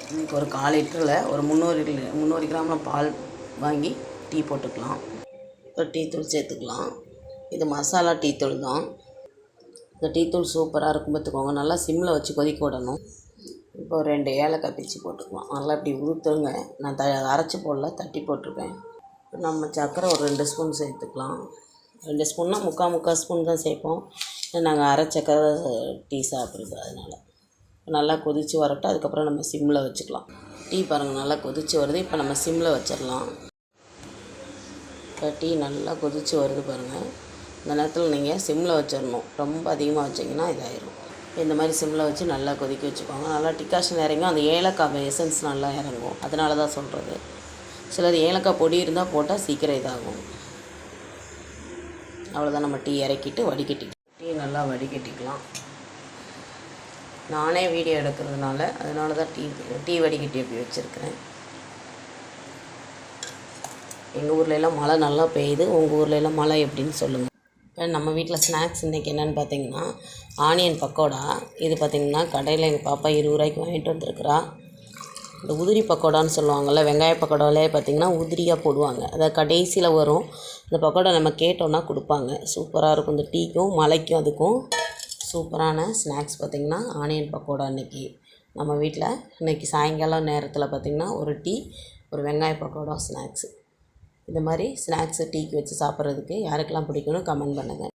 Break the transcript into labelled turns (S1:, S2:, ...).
S1: இன்றைக்கி ஒரு 1/4 லிட்டரில் ஒரு 300 கிராமில் பால் வாங்கி டீ போட்டுக்கலாம். ஒரு டீ தூள் சேர்த்துக்கலாம். இது மசாலா டீ தூள் தான். இந்த டீ தூள் சூப்பராக இருக்கும் பார்த்துக்கோங்க. நல்லா சிம்மில் வச்சு கொதிக்க விடணும். இப்போ 2 ஏலக்காய் பிச்சு போட்டுக்கலாம். நல்லா இப்படி ஊற்றுங்க. நான் அரைச்சி போடல, தட்டி போட்டிருக்கேன். நம்ம சர்க்கரை ஒரு 2 ஸ்பூன் சேர்த்துக்கலாம். 2 ஸ்பூன்னா முக்கால் ஸ்பூன் தான் சேர்ப்போம். நாங்கள் அரை சர்க்கரை டீ சாப்பிட்றது, அதனால் நல்லா கொதித்து வரட்டும். அதுக்கப்புறம் நம்ம சிம்மில் வச்சுக்கலாம். டீ பாருங்கள் நல்லா கொதித்து வருது. இப்போ நம்ம சிம்மில் வச்சிடலாம். இப்போ டீ நல்லா கொதித்து வருது பாருங்கள். இந்த நேரத்தில் நீங்கள் சிம்மில் வச்சிடணும். ரொம்ப அதிகமாக வச்சிங்கன்னா இதாயிரும். இந்த மாதிரி சிம்மில் வச்சு நல்லா கொதிக்க வச்சுக்கோங்க. நல்லா டிகாஷன் இறங்கும். அந்த ஏலக்காய் எசன்ஸ் நல்லா இறங்கும். அதனால தான் சொல்கிறது. சிலது ஏலக்காய் பொடி இருந்தால் போட்டால் சீக்கிரம் இதாகும். அவ்வளோதான். நம்ம டீ இறக்கிட்டு வடிகட்டிக்கலாம். டீ நல்லா வடிகட்டிக்கலாம். நானே வீடியோ எடுக்கிறதுனால அதனால தான் டீ வடிகட்டி எப்படி வச்சுருக்கிறேன். எங்கள் ஊர்லெலாம் மழை நல்லா பெய்யுது. உங்கள் ஊர்லெலாம் மழை எப்படின்னு சொல்லுங்கள். இப்போ நம்ம வீட்டில் ஸ்நாக்ஸ் இன்றைக்கி என்னென்னு பார்த்தீங்கன்னா ஆனியன் பக்கோடா. இது பார்த்திங்கன்னா கடையில் எங்கள் பாப்பா 20 ரூபாய்க்கு வாங்கிட்டு வந்துருக்குறா. இந்த உதிரி பக்கோடான்னு சொல்லுவாங்கள்ல, வெங்காய பக்கோடாவிலே பார்த்திங்கன்னா உதிரியாக போடுவாங்க. அதை கடைசியில் வரும். இந்த பக்கோடா நம்ம கேட்டோன்னா கொடுப்பாங்க. சூப்பராக இருக்கும். இந்த டீக்கும் மழைக்கும் அதுக்கும் சூப்பரான ஸ்நாக்ஸ் பார்த்திங்கன்னா ஆனியன் பக்கோடா. இன்றைக்கி நம்ம வீட்டில் இன்றைக்கி சாயங்காலம் நேரத்தில் பார்த்திங்கன்னா ஒரு டீ, ஒரு வெங்காய பக்கோடா ஸ்நாக்ஸு. இந்த மாதிரி ஸ்நாக்ஸு டீக்கு வச்சு சாப்பிட்றதுக்கு யாருக்கெல்லாம் பிடிக்கும்னு கமெண்ட் பண்ணுங்கள்.